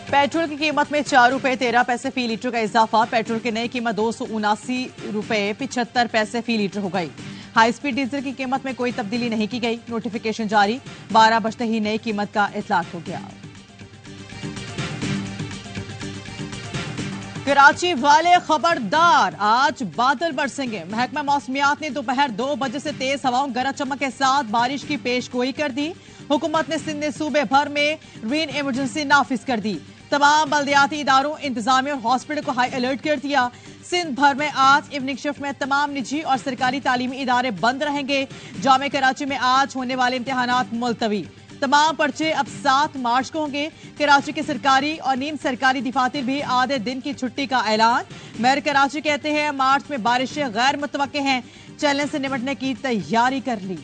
Petrol की कीमत में 4 रुपए 13 पैसे फी लीटर का इजाफा। पेट्रोल की नई कीमत 279 रुपए 75 पैसे फी लीटर हो गई। हाई स्पीड डीजल की कीमत में कोई तब्दीली नहीं की गई। नोटिफिकेशन जारी, 12 बजते ही नई कीमत का इतलाक हो गया। कराची वाले खबरदार, आज बादल बरसेंगे। महकमा मौसमियात ने दोपहर 2 बजे से तेज हवाओं गरज चमक के साथ बारिश की पेशगोई कर दी। हुकूमत ने सिंध सूबे भर में रेन इमरजेंसी नाफिज कर दी। तमाम बल्दियाती इदारों, इंतजामिया और हॉस्पिटल को हाई अलर्ट कर दिया। सिंध भर में आज इवनिंग शिफ्ट में तमाम निजी और सरकारी तालीमी इदारे बंद रहेंगे। जामे कराची में आज होने वाले इम्तिहानात मुलतवी। तमाम पर्चे अब 7 मार्च को होंगे। कराची के सरकारी और नीम सरकारी दफातर भी आधे दिन की छुट्टी का ऐलान। मेयर कराची कहते हैं मार्च में बारिशें गैर मुतवक्के हैं, चैलेंज से निपटने की तैयारी कर ली।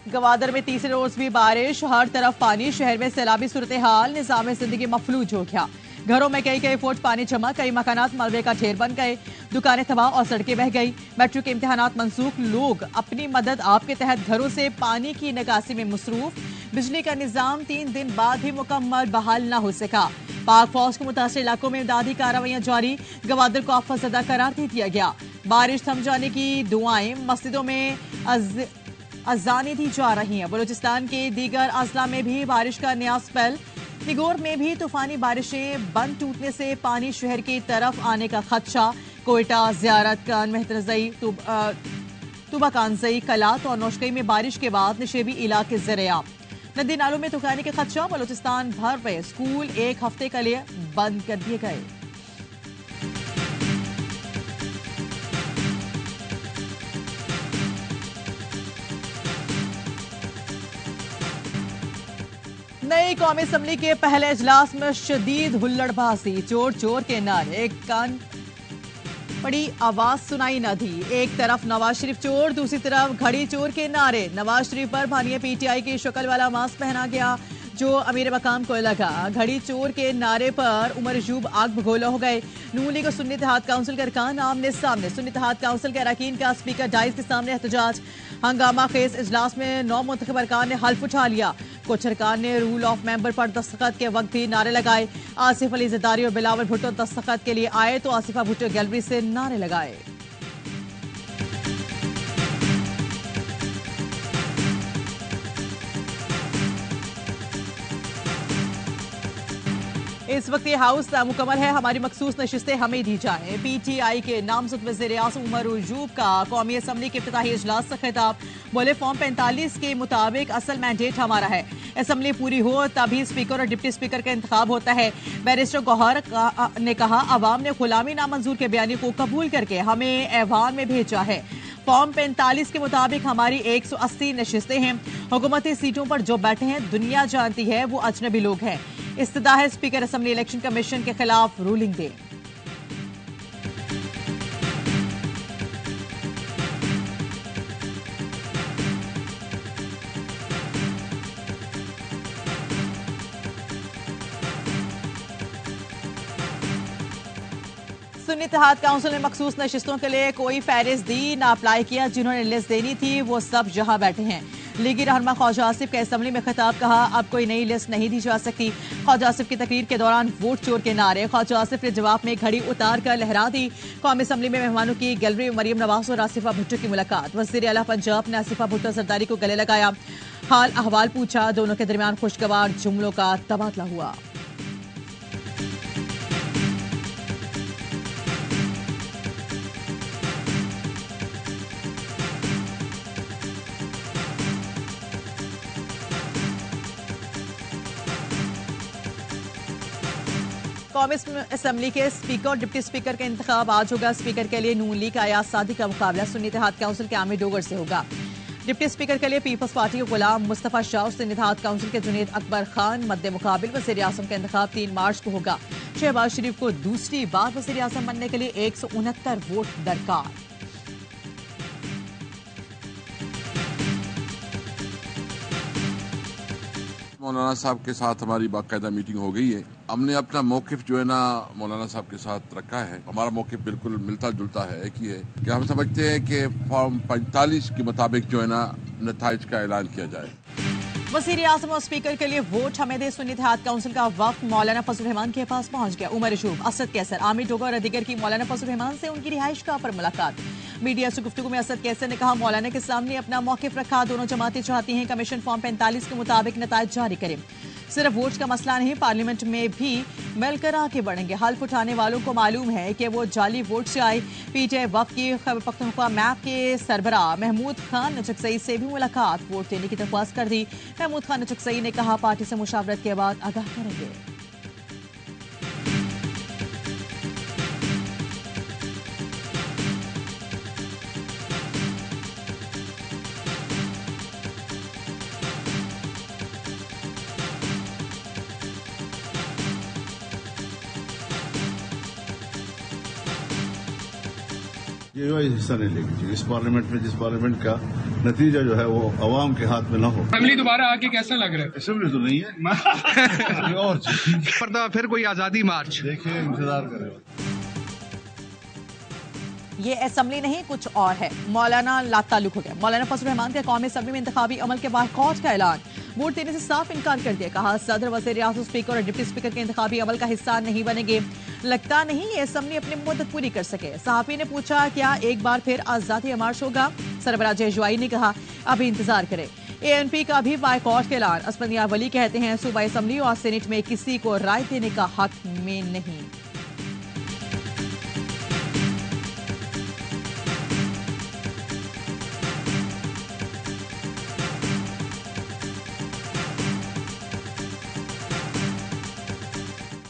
गवादर में तीसरे रोज भी बारिश, हर तरफ पानी। शहर में सैलाबी सूरत हाल, निजाम जिंदगी मफलूज हो गया। घरों में कई फुट पानी जमा, कई मकानात मलबे का ढेर बन गए, दुकानें तबाह और सड़कें बह गई। मैट्रिक के इम्तिहानात मनसूख, लोग अपनी मदद आपके तहत घरों से पानी की निकासी में मसरूफ। बिजली का निजाम 3 दिन बाद भी मुकम्मल बहाल न हो सका। पाक फौज के मुतासर इलाकों में इमदादी कार्रवाइयां जारी। गवादर को आफतज़दा करार दे दिया गया। बारिश थम जाने की दुआएं, मस्जिदों में अजानें दी जा रही हैं। बलूचिस्तान के दीगर अजला में भी बारिश का नया स्पेल। निगोर में भी तूफानी बारिशें, बंद टूटने से पानी शहर की तरफ आने का खदशा। कोयटा, जियारत कान, मेहतरजई, तुबाकानजई, कलात और नौशकई में बारिश के बाद निशेबी इलाके ज़रिया। नदी नालों में तूफानी के खदशा। बलूचिस्तान भर में स्कूल 1 हफ्ते के लिए बंद कर दिए गए। नई कौमी असम्बली के पहले इजलास में शदीद हुल्लड़बाजी, चोर चोर के नारे, एक कान बड़ी आवाज सुनाई न दी। एक तरफ नवाज शरीफ चोर, दूसरी तरफ घड़ी चोर के नारे। नवाज शरीफ पर भानिया पीटीआई की शक्ल वाला मास्क पहना गया जो अमीर मकाम को लगा। घड़ी चोर के नारे पर उमर अयूब आग भगोला हो गए। नून लीग और सुन्नी इत्तेहाद काउंसिल के अरकान आमने सामने। सुन्नी इत्तेहाद काउंसिल के अरकान का स्पीकर डाइस के सामने एहतजाज। हंगामा खेज इजलास में 9 मुंतखब अरकान ने हल्फ उठा लिया। कुछ अरकान ने रूल ऑफ मेंबर पर दस्तखत के वक्त भी नारे लगाए। आसिफ अली जरदारी और बिलावल भुट्टो दस्तखत के लिए आए तो आसिफा भुट्टो गैलरी से नारे लगाए। इस वक्त ये हाउस मुकम्मल है, हमारी मखसूस नशिस्तें हमें दी जाए। पीटीआई के नामजद वज़ीर आज़म उमर अयूब का कौमी असम्बली के इफ्तिताही इजलास से खिताब। बोले फॉर्म 45 के मुताबिक असल मैंडेट हमारा है, असम्बली पूरी हो तभी स्पीकर और डिप्टी स्पीकर का इंतखाब होता है। बैरिस्टर गौहर ने कहा अवाम ने गुलामी नामंजूर के बयानी को कबूल करके हमें ऐवान में भेजा है। फॉर्म 45 के मुताबिक हमारी 180 नशिस्तें हैं। हुकूमती सीटों पर जो बैठे हैं दुनिया जानती है वो अजनबी लोग हैं। इस्तदा है स्पीकर असम्बली इलेक्शन कमीशन के खिलाफ रूलिंग दे। सुन्नी इत्तेहाद काउंसिल ने मखसूस नशिस्तों के लिए कोई फहरिस्त दी ना अप्लाई किया। जिन्होंने लिस्ट देनी थी वो सब जहां बैठे हैं। लीगी रहनुमा ख्वाजा आसिफ के असम्बली में खिताब, कहा अब कोई नई लिस्ट नहीं दी जा सकती। ख्वाजा आसिफ की तकरीर के दौरान वोट चोर के नारे। ख्वाजा आसिफ ने जवाब में घड़ी उतार कर लहरा दी। कौमी असम्बली में मेहमानों की गैलरी में मरियम नवाज और आसिफा भुट्टो की मुलाकात। वज़ीर आला पंजाब ने आसिफा भुट्टो जरदारी को गले लगाया, हाल अहवाल पूछा। दोनों के दरमियान खुशगवार जुमलों का तबादला हुआ। कौमी असम्बली के स्पीकर और डिप्टी स्पीकर का इंतखाब आज होगा। स्पीकर के लिए नून लीग अयाज सादी का मुकाबला सुन्नी इत्तेहाद काउंसिल के आमिर डोगर से होगा। डिप्टी स्पीकर के लिए पीपल्स पार्टी के गुलाम मुस्तफा शाह और सुन्नी इत्तेहाद काउंसिल के जुनेद अकबर खान मद्दे मुकाबिल। वज़ीर आज़म का इंतखाब 3 मार्च को होगा। शहबाज शरीफ को दूसरी बार वज़ीर आज़म बनने के लिए 169 वोट दरकार। मौलाना साहब के साथ हमारी बाकायदा मीटिंग हो गई है। हमने अपना मौकिफ जो है ना मौलाना साहब के साथ रखा है। हमारा मौकिफ बिल्कुल मिलता जुलता है, एक ही है कि हम समझते हैं कि फॉर्म 45 के मुताबिक जो है ना नताइज का ऐलान किया जाए। वज़ीर आज़म और स्पीकर के लिए वोट हमें दे सुन्नी इत्तेहाद काउंसिल का वक्त मौलाना फजल रहमान के पास पहुंच गया। उमर अशूब, असद कैसर, आमिर डोगर और दीगर की मौलाना फजल रहमान से उनकी रिहाइश गाह पर मुलाकात। मीडिया से गुफ्तगू में असद कैसर ने कहा, मौलाना के सामने अपना मौकिफ रखा। दोनों जमातें चाहती हैं कमीशन फॉर्म 45 के मुताबिक नताइज जारी करे। सिर्फ वोट का मसला नहीं, पार्लियामेंट में भी मिलकर आगे बढ़ेंगे। हल्फ उठाने वालों को मालूम है कि वो जाली वोट से आए। पीटीआई वक्त की खैबर पख्तूनख्वा मैप के सरबराह महमूद खान नचकसई से भी मुलाकात, वोट देने की दरख्वास्त कर दी। महमूद खान नचकसई ने कहा, पार्टी से मुशावरत के बाद आगाह करेंगे। ये हिस्सा नहीं लेगी इस पार्लियामेंट में, जिस पार्लियामेंट का नतीजा जो है वो अवाम के हाथ में ना हो। असेंबली दोबारा आके कैसा लग रहा है? असेंबली तो नहीं है और पर फिर कोई आजादी मार्च देखिए, इंतजार करें। ये असेंबली नहीं कुछ और है। मौलाना लाताल्लुक हो गया। मौलाना फजल रहमान के कौमी असेंबली में इंतखाबी अमल के बायकॉट का ऐलान, वोट देने से साफ इनकार कर दिया। कहा, सदर वज़ीर आज़म स्पीकर और डिप्टी स्पीकर के इंतखाबी अमल का हिस्सा नहीं बनेंगे। लगता नहीं ये असेंबली अपनी मुद्दत पूरी कर सके। सहाफ़ी ने पूछा, क्या एक बार फिर आज़ादी मार्च होगा? सरबराह जयजुआई ने कहा, अभी इंतजार करें। ANP का भी बायकॉट का ऐलान। असफंदियार वली कहते हैं, सूबाई असेंबली और सेनेट में किसी को राय देने का हक में नहीं।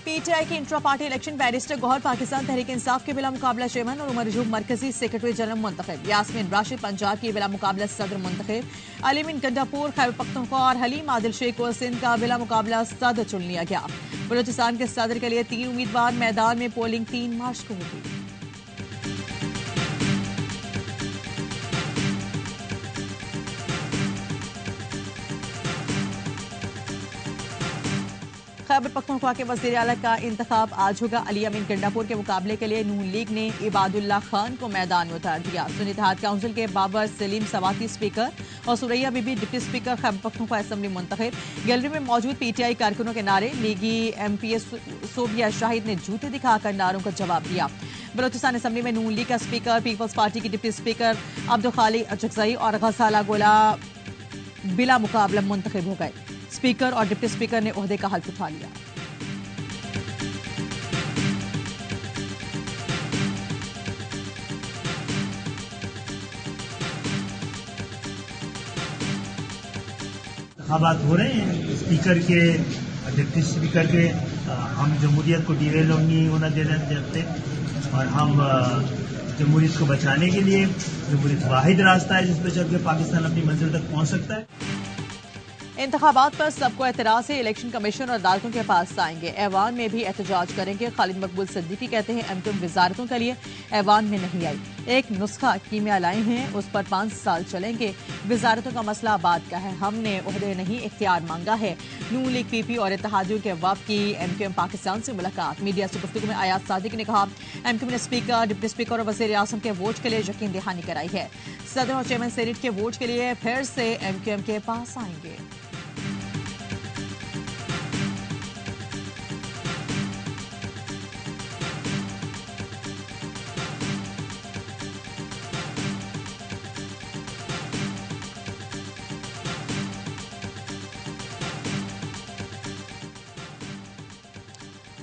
पीटीआई की intra party election, barrister Gohar Pakistan Tehreek Insaf के बिला मुकाबला चेयरमैन और उमर अशूब मरकजी सेक्रेटरी जनरल मुंतखब। यास्मीन राशिद पंजाब की बिला मुकाबला सदर मुंतखब। अलीमीन गंडापुर खैबर पख्तूनख्वा और हलीम आदिल शेख को सिंध का बिला मुकाबला सदर चुन लिया गया। बलूचिस्तान के सदर के लिए 3 उम्मीदवार मैदान में। पोलिंग 3 मार्च को होगी। खैबर पख्तूनख्वा के वज़ीर आला का इंतखाब आज होगा। अली अमीन गंडापुर के मुकाबले के लिए नून लीग ने इबादुल्ला खान को मैदान में उतार दिया। सुन्नी इत्तेहाद काउंसिल के बाबर सलीम सवाती स्पीकर और Suraiya Bibi deputy speaker Khyber Pakhtunkhwa assembly मुंतखब। गैलरी में मौजूद पीटीआई कारकुनों के नारे, लीगी MPS सोबिया शाहिद ने जूते दिखाकर नारों का जवाब दिया। बलूचिस्तान असेंबली में नून लीग का स्पीकर, पीपल्स पार्टी की डिप्टी स्पीकर अब्दुल खालिक अचकजई और गसाला गोला बिला मुकाबला मुंतखब हो गए। स्पीकर और डिप्टी स्पीकर ने ओहदे का हल्फ उठा लिया। इंतखाबात हो रहे हैं स्पीकर के, डिप्टी स्पीकर के। हम जमहूरियत को डिवेल होना देना चाहते और हम जमहूरियत को बचाने के लिए, जमहूरियत वाहिद रास्ता है जिस पर चलकर पाकिस्तान अपनी मंजिल तक पहुंच सकता है। इंतखाबात पर सबको एतराज है। इलेक्शन कमीशन और अदालतों के पास आएंगे। ऐवान में भी एहतजाज करेंगे। खालिद मकबूल सिद्दीकी कहते हैं, MQM वजारतों के लिए ऐवान में नहीं आई। एक नुस्खा कीमिया लाए हैं, उस पर 5 साल चलेंगे। वजारतों का मसला बात का है, हमने ओहदे नहीं इख्तियार मांगा है। नून लीग PP और इत्तेहादियों के वफ़द की MQM पाकिस्तान से मुलाकात। मीडिया से गुफ्तगू में आयात सादिक ने कहा, MQM ने स्पीकर, डिप्टी स्पीकर और वज़ीर आज़म के वोट के लिए यकीन दहानी कराई है। सदर और चेयरमैन सेनेट के वोट के लिए फिर से MQM के पास आएंगे।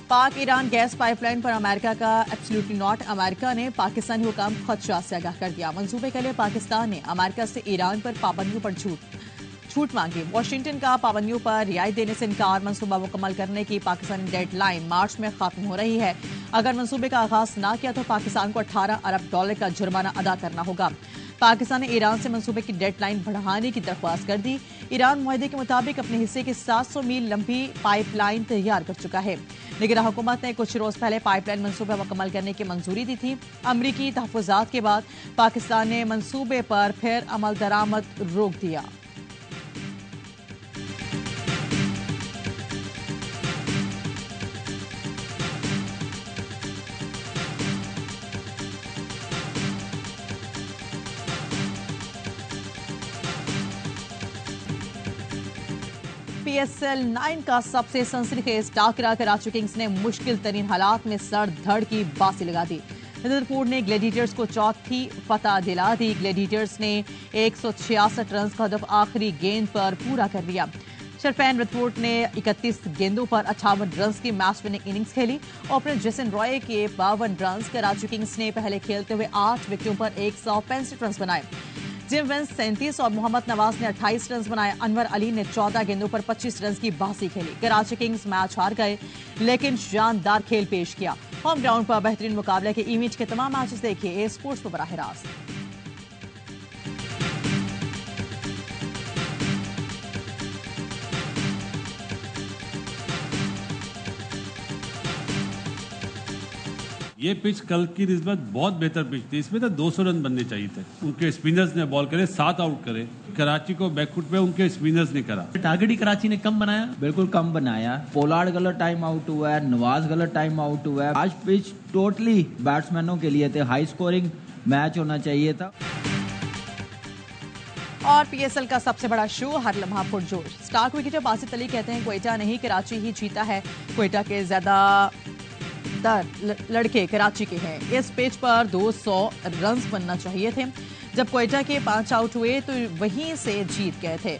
पाक ईरान गैस पाइपलाइन पर अमेरिका का एब्सोल्युटली नॉट। अमेरिका ने पाकिस्तानी हुकाम खदशा से आगाह कर दिया। मंसूबे के लिए पाकिस्तान ने अमेरिका से ईरान पर पाबंदियों पर छूट मांगी। वाशिंगटन का पाबंदियों पर रियायत देने से इनकार। मंसूबा मुकम्मल करने की पाकिस्तानी डेडलाइन मार्च में खत्म हो रही है। अगर मंसूबे का आगाज ना किया तो पाकिस्तान को $18 अरब का जुर्माना अदा करना होगा। पाकिस्तान ने ईरान से मंसूबे की डेडलाइन बढ़ाने की दरख्वास्त कर दी। ईरान मुआहदे के मुताबिक अपने हिस्से की 700 मील लंबी पाइपलाइन तैयार कर चुका है। लेकिन हुकूमत ने कुछ रोज पहले पाइपलाइन मंसूबा मुकम्मल करने की मंजूरी दी थी। अमरीकी तहफ़्फ़ुज़ात के बाद पाकिस्तान ने मंसूबे पर फिर अमल दरामद रोक दिया। PSL 9 का सबसे सनसनीखेज टाकरा कराची किंग्स ने मुश्किल तरीन हालात में सर धड़ की बासी लगा दी। रिदरफोर्ड ने ग्लैडिएटर्स को चौथी फतह दिला दी। ग्लैडिएटर्स ने 166 रन का हदफ आखिरी गेंद पर पूरा कर लिया। शरफैन रिदरफोर्ड ने 31 गेंदों पर 58 रन की मैच विनिंग इनिंग्स खेली। ओपनर जेसन रॉय के 52 रन। कराची किंग्स ने पहले खेलते हुए 8 विकेटों पर 165 रन बनाए। जिम विंस 37 और मोहम्मद नवाज ने 28 रन बनाए। अनवर अली ने 14 गेंदों पर 25 रन की बासी खेली। कराची किंग्स मैच हार गए लेकिन शानदार खेल पेश किया। होम ग्राउंड पर बेहतरीन मुकाबले के इमेज के तमाम मैचेस देखिए ए स्पोर्ट्स पर बराह रास्त। ये पिच कल की निस्बत बहुत बेहतर पिच थी। इसमें तो 200 रन बनने चाहिए थे। उनके स्पिनर्स ने बॉल करे, 7 आउट करे। कराची को बैकफुट पे उनके स्पिनर्स ने करा। टारगेट ही कराची ने कम बनाया, बिल्कुल कम बनाया। पोलार्ड गलत टाइम आउट हुआ है, नवाज गलत टाइम आउट हुआ है। आज पिच टोटली बैट्समैनों के लिए थे। हाई स्कोरिंग मैच होना चाहिए था। और PSL का सबसे बड़ा शो हर लम्हा पुरजोश। स्टार क्रिकेटर बासित अली कहते हैं क्वेटा नहीं कराची ही जीता है। क्वेटा के ज्यादा लड़के कराची के हैं। इस पिच पर 200 रन बनना चाहिए थे। जब क्वेटा के 5 आउट हुए तो वहीं से जीत गए थे,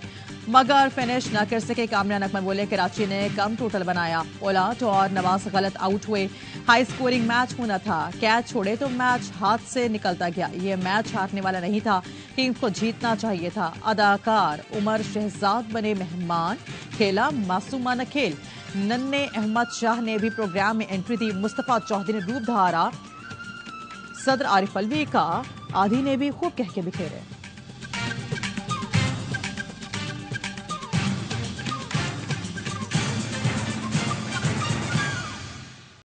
मगर फिनिश न कर सके। कामरान अकमल बोले कराची ने कम टोटल बनाया। ओलाट और नवाज गलत आउट हुए। हाई स्कोरिंग मैच होना था। कैच छोड़े तो मैच हाथ से निकलता गया। ये मैच हारने वाला नहीं था। किंग्स को जीतना चाहिए था। अदाकार उमर शहजाद बने मेहमान। खेला मासूमाना खेल। नन्हे अहमद शाह ने भी प्रोग्राम में एंट्री दी। मुस्तफा चौधरी ने रूप धारा। सदर आरिफ अलवी का आधी ने भी खूब कह के बिखेरे।